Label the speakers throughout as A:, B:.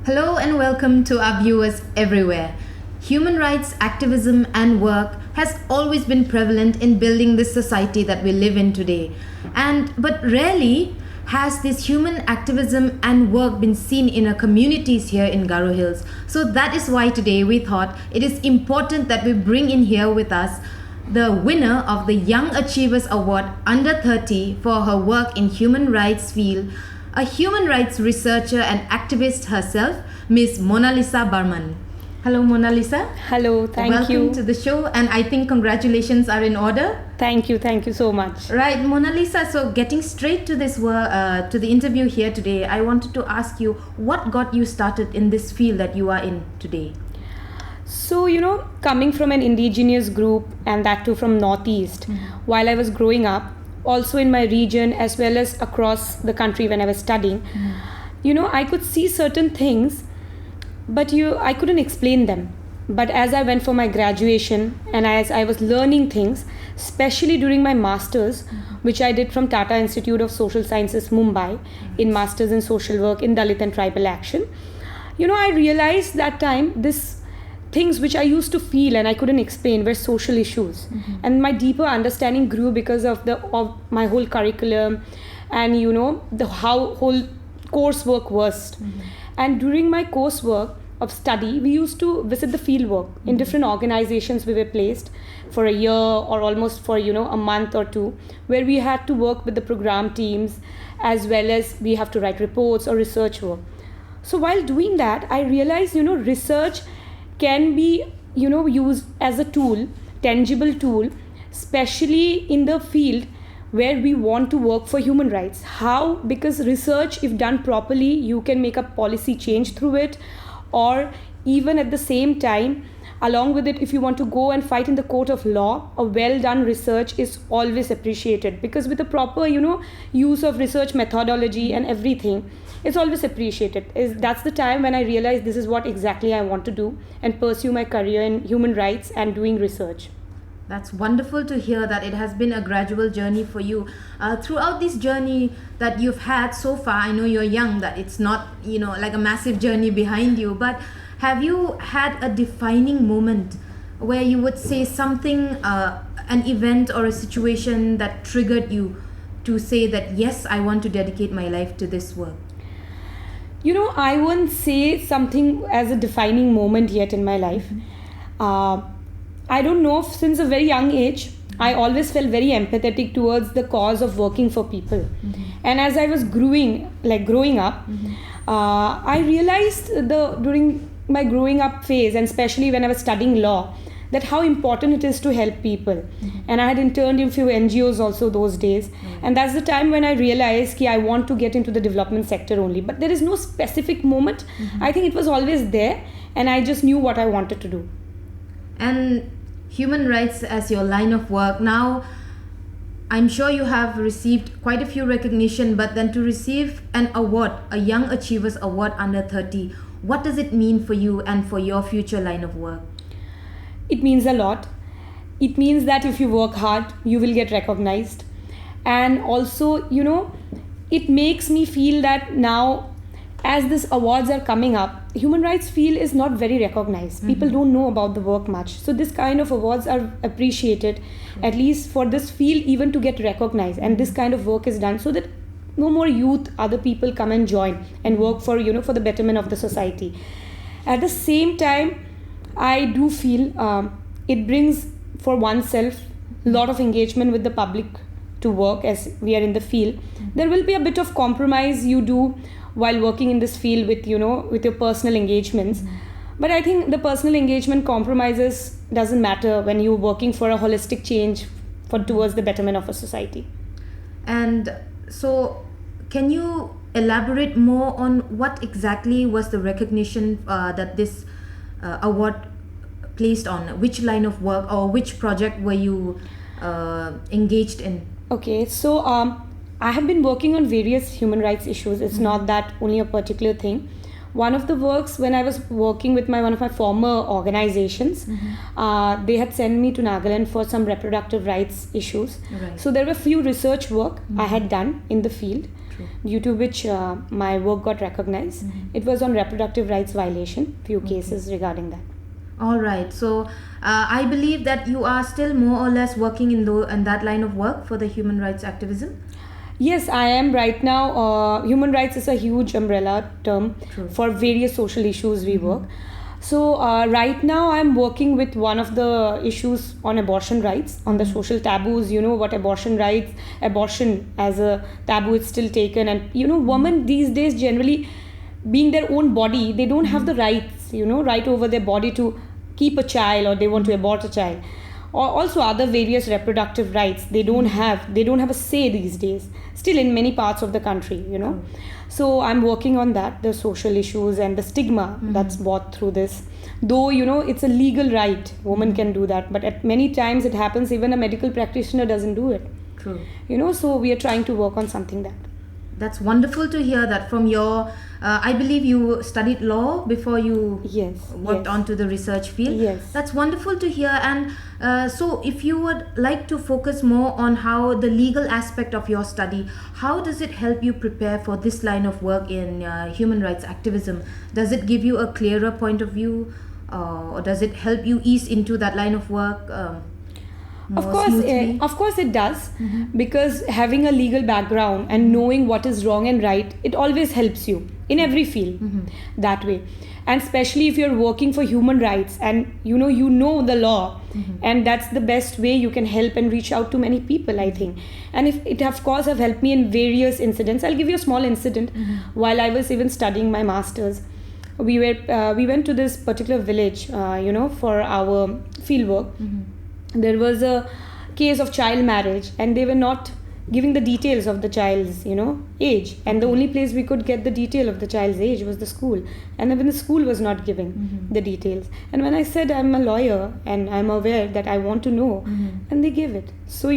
A: Hello and welcome to our viewers everywhere. Human rights activism and work has always been prevalent in building this society that we live in today. But rarely has this human activism and work been seen in our communities here in Garo Hills. So that is why today we thought it is important that we bring in here with us the winner of the Young Achievers Award under 30 for her work in human rights field, a human rights researcher and activist herself, Miss Mona Lisa Barman. Hello, Mona Lisa.
B: Hello, thank you.
A: Welcome to the show, and I think congratulations are in order.
B: Thank you so much.
A: Right, Mona Lisa. So, getting straight to to the interview here today, I wanted to ask you what got you started in this field that you are in today.
B: So, coming from an indigenous group and that too from Northeast, while I was growing up, also in my region as well as across the country when I was studying, I could see certain things, but I couldn't explain them. But as I went for my graduation and as I was learning things, especially during my masters, which I did from Tata Institute of Social Sciences, Mumbai, in Masters in Social Work in Dalit and Tribal Action, I realized that time this things which I used to feel and I couldn't explain were social issues. And my deeper understanding grew because of my whole curriculum and the how whole coursework was. And during my coursework of study, we used to visit the field work in different organizations. We were placed for a year or almost for a month or two, where we had to work with the program teams as well as we have to write reports or research work. So while doing that, I realized research can be used as a tool, tangible tool, especially in the field where we want to work for human rights. How? Because research, if done properly, you can make a policy change through it, or even at the same time, along with it, if you want to go and fight in the court of law, a well done research is always appreciated, because with the proper use of research methodology and everything, it's always appreciated. That's the time when I realized this is what exactly I want to do and pursue my career in human rights and doing research.
A: That's wonderful to hear that it has been a gradual journey for you. Throughout this journey that you've had so far, I know you're young, that it's not, like a massive journey behind you, but have you had a defining moment where you would say something, an event or a situation that triggered you to say that, yes, I want to dedicate my life to this work?
B: I won't say something as a defining moment yet in my life. I don't know, since a very young age, I always felt very empathetic towards the cause of working for people. And as I was growing up, I realized during my growing up phase, and especially when I was studying law, that how important it is to help people. And I had interned in a few NGOs also those days. And that's the time when I realized I want to get into the development sector only. But there is no specific moment. I think it was always there, and I just knew what I wanted to do.
A: And human rights as your line of work, now I'm sure you have received quite a few recognition, but then to receive an award, a Young Achievers Award under 30, what does it mean for you and for your future line of work?
B: It means a lot. It means that if you work hard, you will get recognized. And also, it makes me feel that now, as these awards are coming up, human rights field is not very recognized. People don't know about the work much. So this kind of awards are appreciated, at least for this field even to get recognized. And this kind of work is done so that no more youth, other people come and join and work for, for the betterment of the society. At the same time, I do feel it brings for oneself a lot of engagement with the public to work as we are in the field. There will be a bit of compromise you do while working in this field with your personal engagements. But I think the personal engagement compromises doesn't matter when you're working for a holistic change towards the betterment of a society.
A: And so can you elaborate more on what exactly was the recognition that this award placed on? Which line of work or which project were you engaged in?
B: Okay, so I have been working on various human rights issues. It's not that only a particular thing. one of the works, when I was working with one of my former organizations, they had sent me to Nagaland for some reproductive rights issues.
A: Right.
B: So there were few research work I had done in the field, due to which my work got recognized. It was on reproductive rights violation, few cases regarding that.
A: All right. So I believe that you are still more or less working in that line of work for the human rights activism.
B: Yes, I am right now. Human rights is a huge umbrella term for various social issues we work. So right now I'm working with one of the issues on abortion rights, on the social taboos. You know what abortion as a taboo is still taken, and women these days generally, being their own body, they don't have the rights, right over their body to keep a child, or they want to abort a child, or also other various reproductive rights. They don't have a say these days, still in many parts of the country. So I'm working on that, the social issues and the stigma that's brought through this. Though it's a legal right, women can do that, but at many times it happens even a medical practitioner doesn't do it.
A: True.
B: So we are trying to work on something
A: That's wonderful to hear that from your. I believe you studied law before you worked onto the research field.
B: Yes.
A: That's wonderful to hear. And so, if you would like to focus more on how the legal aspect of your study, how does it help you prepare for this line of work in human rights activism? Does it give you a clearer point of view, or does it help you ease into that line of work?
B: Of course it does, because having a legal background and knowing what is wrong and right, it always helps you in every field that way. And especially if you're working for human rights and you know the law, and that's the best way you can help and reach out to many people, I think. And if it of course have helped me in various incidents. I'll give you a small incident. While I was even studying my masters, we went to this particular village for our field work. There was a case of child marriage, and they were not giving the details of the child's age, and the only place we could get the detail of the child's age was the school, and even the school was not giving the details. And when I said I'm a lawyer and I'm aware that I want to know, and they gave it. So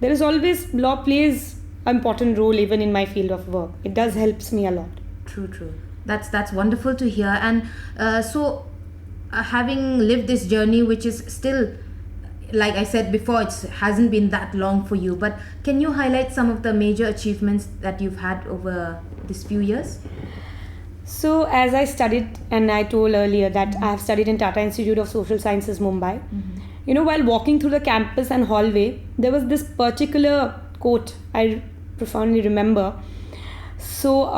B: there is always, law plays an important role even in my field of work. It does helps me a lot.
A: True. That's wonderful to hear. And so having lived this journey, which is still, like I said before, it hasn't been that long for you, but can you highlight some of the major achievements that you've had over these few years?
B: So as I studied, and I told earlier that I have studied in Tata Institute of Social Sciences, Mumbai. While walking through the campus and hallway, there was this particular quote I profoundly remember. So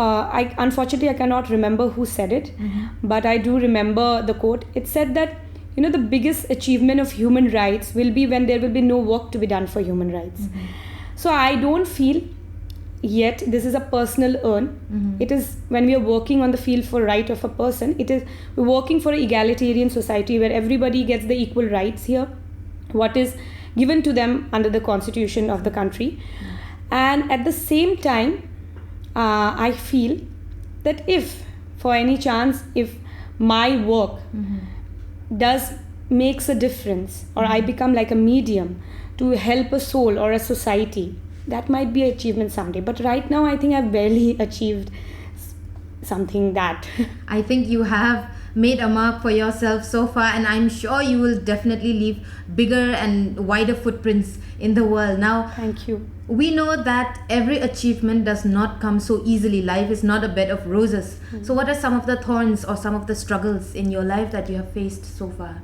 B: unfortunately I cannot remember who said it, but I do remember the quote. It said that the biggest achievement of human rights will be when there will be no work to be done for human rights. So I don't feel yet this is a personal earn. It is when we are working on the field for right of a person. We're working for an egalitarian society where everybody gets the equal rights here, what is given to them under the constitution of the country. And at the same time, I feel that if for any chance, if my work makes a difference, or I become like a medium to help a soul or a society, that might be an achievement someday. But right now I think I've barely achieved something that
A: I think you have made a mark for yourself so far, and I'm sure you will definitely leave bigger and wider footprints in the world. Now,
B: thank you.
A: We know that every achievement does not come so easily. Life is not a bed of roses. So what are some of the thorns or some of the struggles in your life that you have faced so far?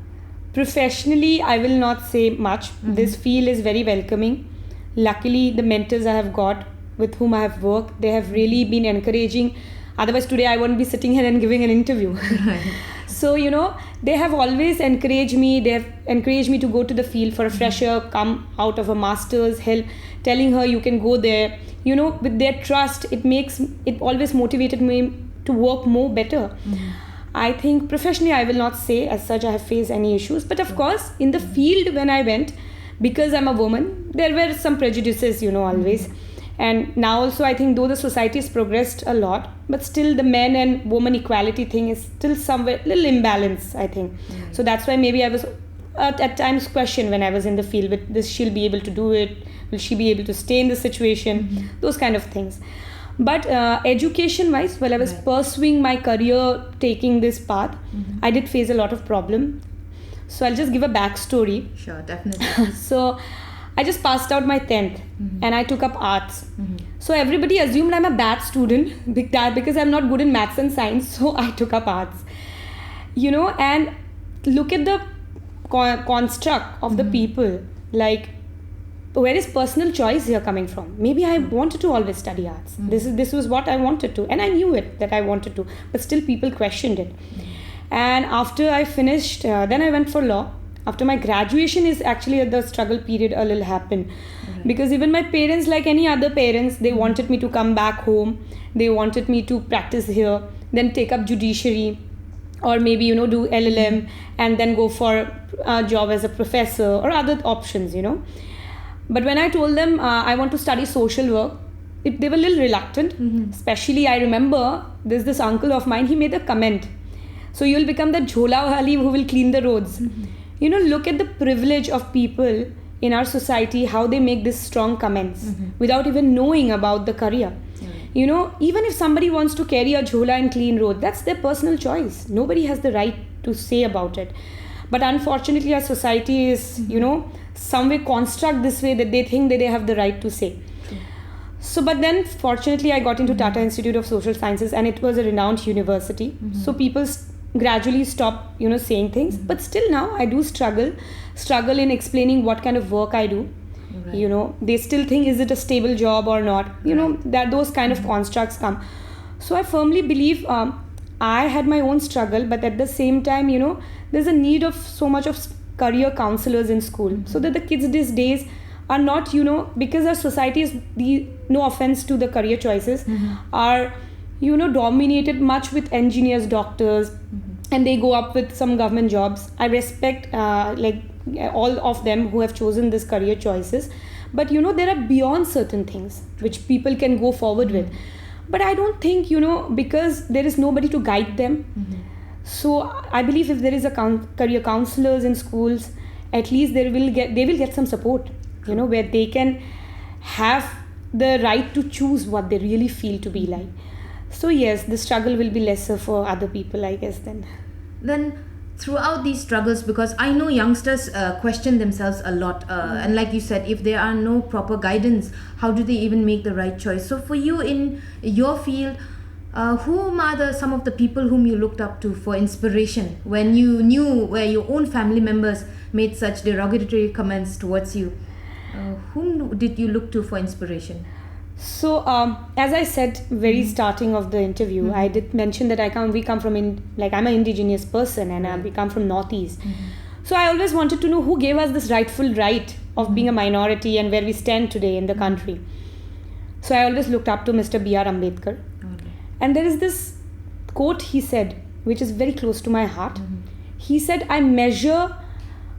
B: Professionally, I will not say much. This field is very welcoming. Luckily, the mentors I have got, with whom I have worked, they have really been encouraging. Otherwise, today I won't be sitting here and giving an interview. So, they have always encouraged me. They have encouraged me to go to the field for a fresher, come out of a master's, help, telling her you can go there. With their trust, it always motivated me to work more better. I think professionally, I will not say as such I have faced any issues. But of course, in the field when I went, because I'm a woman, there were some prejudices, always. And now also I think though the society has progressed a lot, but still the men and woman equality thing is still somewhere little imbalance, I think. So that's why maybe I was at times questioned when I was in the field with this, she'll be able to do it, will she be able to stay in the situation, those kind of things. But education-wise, while I was pursuing my career, taking this path, I did face a lot of problem. So I'll just give a backstory.
A: Sure, definitely.
B: So I just passed out my 10th and I took up arts. So everybody assumed I'm a bad student because I'm not good in maths and science. So I took up arts. And look at the construct of the people. Like, where is personal choice here coming from? Maybe I wanted to always study arts. This was what I wanted to. And I knew it that I wanted to. But still people questioned it. And after I finished, then I went for law. After my graduation is actually the struggle period a little happened. Because even my parents, like any other parents, they wanted me to come back home. They wanted me to practice here, then take up judiciary, or maybe, do LLM and then go for a job as a professor or other options, But when I told them I want to study social work, they were a little reluctant. Especially I remember there's this uncle of mine, he made a comment. So you'll become the jhola wali who will clean the roads. Look at the privilege of people in our society, how they make these strong comments without even knowing about the career. Even if somebody wants to carry a jhola and clean road, that's their personal choice. Nobody has the right to say about it. But unfortunately, our society is, some way construct this way that they think that they have the right to say. So, but then fortunately, I got into Tata Institute of Social Sciences, and it was a renowned university. So people gradually stopped, saying things. But still now, I do struggle in explaining what kind of work I do. They still think, is it a stable job or not? That those kind of constructs come. So I firmly believe I had my own struggle, but at the same time, there's a need of so much of career counselors in school, so that the kids these days are not, because our society is, no offense to the career choices, are, dominated much with engineers, doctors, and they go up with some government jobs. I respect all of them who have chosen this career choices, but there are beyond certain things which people can go forward with. But I don't think, because there is nobody to guide them. So I believe if there is a career counselors in schools, at least they will get some support, where they can have the right to choose what they really feel to be like. So yes, the struggle will be lesser for other people, I guess, then.
A: Throughout these struggles, because I know youngsters question themselves a lot, and like you said, if there are no proper guidance, how do they even make the right choice? So for you in your field, whom are some of the people whom you looked up to for inspiration when you knew where your own family members made such derogatory comments towards you? Whom did you look to for inspiration?
B: So as I said very starting of the interview, I did mention that we come from I'm an indigenous person, and we come from Northeast. So I always wanted to know who gave us this rightful right of being a minority and where we stand today in the country. So I always looked up to Mr. B.R. Ambedkar. And there is this quote he said, which is very close to my heart. He said, I measure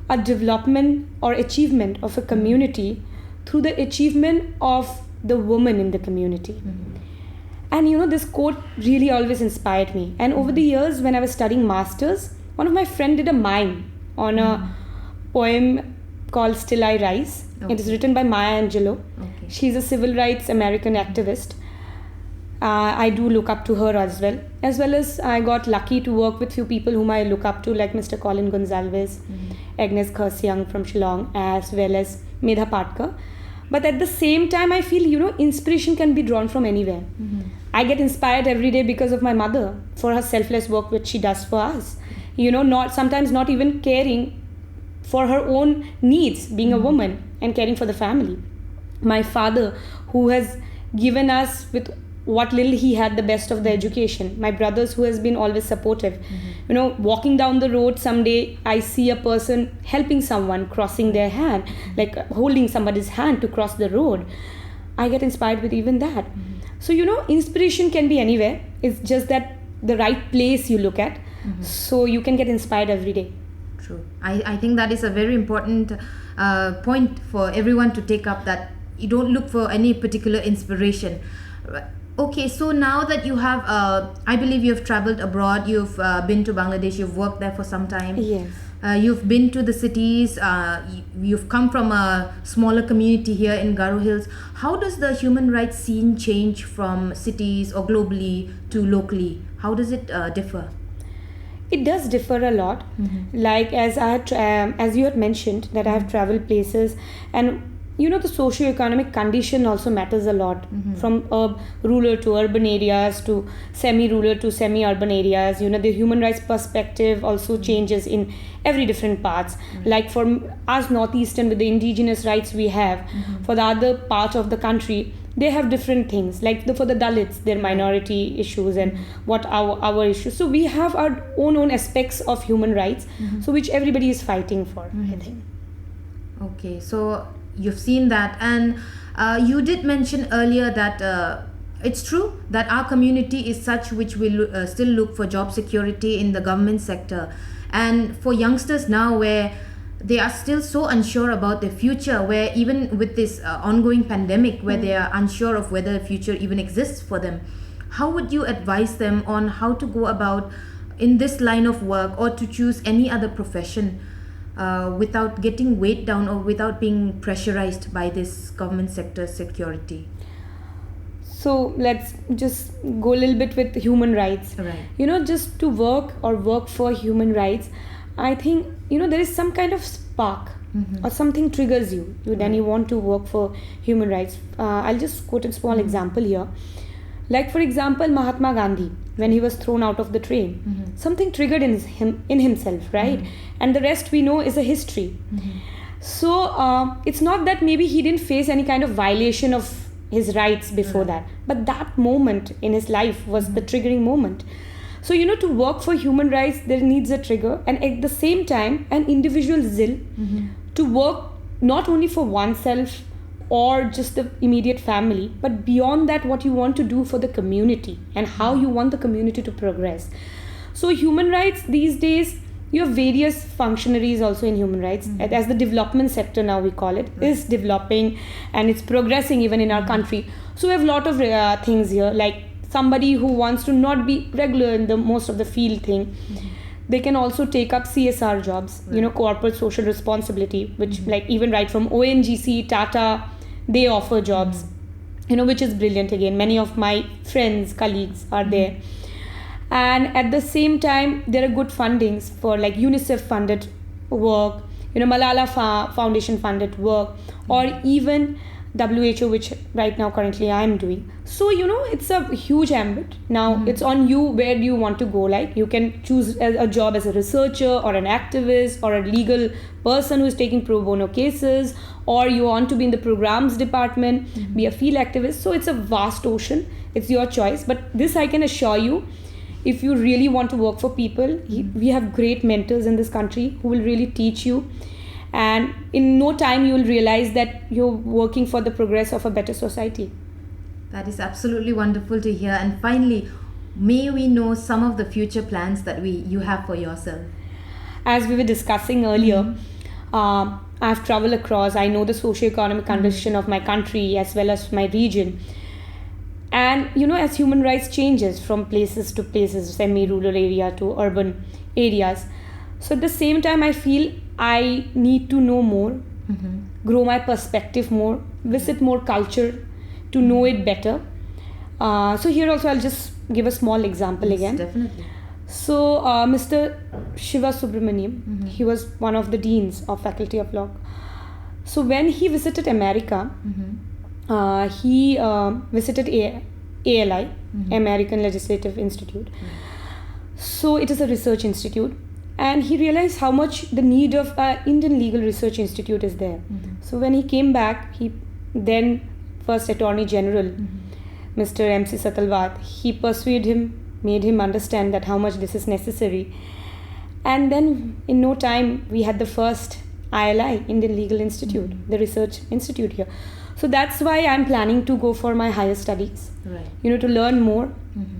B: a development or achievement of a community through the achievement of the woman in the community. And this quote really always inspired me. And over the years, when I was studying masters, one of my friends did a mime on a poem called Still I Rise. It is written by Maya Angelou. She's a civil rights American activist. I do look up to her as well as I got lucky to work with few people whom I look up to, like Mr. Colin Gonsalves, Agnes Khersiang from Shillong, as well as Medha Patkar. But at the same time, I feel, inspiration can be drawn from anywhere. I get inspired every day because of my mother for her selfless work which she does for us. Sometimes not even caring for her own needs, being a woman and caring for the family. My father, who has given us with what little he had, the best of the education. My brothers, who has been always supportive. Walking down the road, someday I see a person helping someone, crossing their hand, like holding somebody's hand to cross the road. I get inspired with even that. So, inspiration can be anywhere. It's just that the right place you look at. So you can get inspired every day.
A: True. I think that is a very important point for everyone to take up, that you don't look for any particular inspiration. Okay, so now that you have, I believe you have traveled abroad, you've been to Bangladesh, you've worked there for some time.
B: Yes.
A: You've been to the cities, you've come from a smaller community here in Garo Hills. How does the human rights scene change from cities or globally to locally? How does it differ?
B: It does differ a lot. Like as as you had mentioned that I have traveled places, and the socio-economic condition also matters a lot, from rural to urban areas to semi-rural to semi-urban areas. The human rights perspective also changes in every different parts. Like for us northeastern, with the indigenous rights we have, for the other part of the country they have different things. Like for the Dalits, their minority issues and what our issues. So we have our own aspects of human rights, so which everybody is fighting for, I think.
A: Okay, so you've seen that, and you did mention earlier that it's true that our community is such which will still look for job security in the government sector, and for youngsters now where they are still so unsure about their future, where even with this ongoing pandemic where they are unsure of whether the future even exists for them, how would you advise them on how to go about in this line of work or to choose any other profession without getting weighed down or without being pressurized by this government sector security?
B: So let's just go a little bit with human rights.
A: Right.
B: Just to work for human rights, I think there is some kind of spark or something triggers you. Then you want to work for human rights. I'll just quote a small example here. Like for example, Mahatma Gandhi, when he was thrown out of the train, something triggered in himself, right? And the rest we know is a history. So it's not that maybe he didn't face any kind of violation of his rights before that, but that moment in his life was the triggering moment. So to work for human rights, there needs a trigger, and at the same time an individual zeal to work not only for oneself or just the immediate family, but beyond that what you want to do for the community and how you want the community to progress. So human rights these days, you have various functionaries also in human rights, as the development sector now we call it, is developing and it's progressing even in our country. So we have a lot of things here, like somebody who wants to not be regular in the most of the field thing, they can also take up CSR jobs, corporate social responsibility, which like even right from ONGC, Tata, they offer jobs, which is brilliant. Again, many of my friends, colleagues are there. And at the same time, there are good fundings for like UNICEF funded work, Malala Foundation funded work, or even WHO, which right now currently I am doing. So it's a huge ambit. Now it's on you, where do you want to go. Like you can choose a job as a researcher or an activist or a legal person who is taking pro bono cases, or you want to be in the programs department, be a field activist. So it's a vast ocean. It's your choice. But this I can assure you, if you really want to work for people, we have great mentors in this country who will really teach you. And in no time you will realize that you're working for the progress of a better society.
A: That is absolutely wonderful to hear. And finally, may we know some of the future plans that you have for yourself?
B: As we were discussing earlier, I've traveled across. I know the socio-economic condition of my country as well as my region. And as human rights changes from places to places, semi-rural area to urban areas, so at the same time I feel I need to know more, grow my perspective more, visit more culture to know it better. So here also I'll just give a small example again.
A: Definitely.
B: So Mr. Shiva Subramaniam, he was one of the deans of Faculty of Law. So when he visited America, he visited ALI, American Legislative Institute. So it is a research institute. And he realized how much the need of Indian Legal Research Institute is there. So when he came back, he then first Attorney General, Mr. M.C. Satalwat, he persuaded him, made him understand that how much this is necessary. And then in no time, we had the first ILI, Indian Legal Institute, the research institute here. So that's why I'm planning to go for my higher studies, to learn more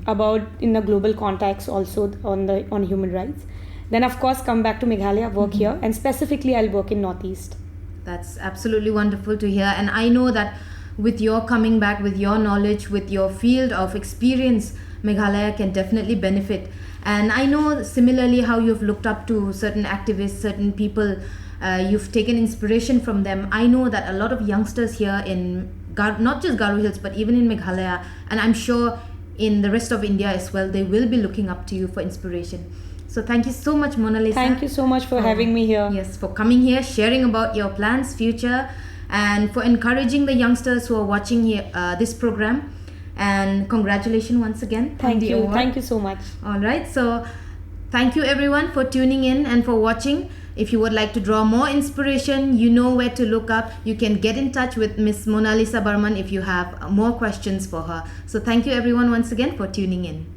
B: about in the global context also on human rights. Then of course come back to Meghalaya, work here, and specifically I'll work in Northeast.
A: That's absolutely wonderful to hear. And I know that with your coming back, with your knowledge, with your field of experience, Meghalaya can definitely benefit. And I know similarly how you've looked up to certain activists, certain people. You've taken inspiration from them. I know that a lot of youngsters here in not just Garo Hills, but even in Meghalaya, and I'm sure in the rest of India as well, they will be looking up to you for inspiration. So thank you so much, Mona Lisa.
B: Thank you so much for having me here.
A: Yes, for coming here, sharing about your plans, future, and for encouraging the youngsters who are watching here, this program. And congratulations once again.
B: Thank you.
A: Award.
B: Thank you so much.
A: All right. So thank you everyone for tuning in and for watching. If you would like to draw more inspiration, you know where to look up. You can get in touch with Miss Mona Lisa Burman if you have more questions for her. So thank you everyone once again for tuning in.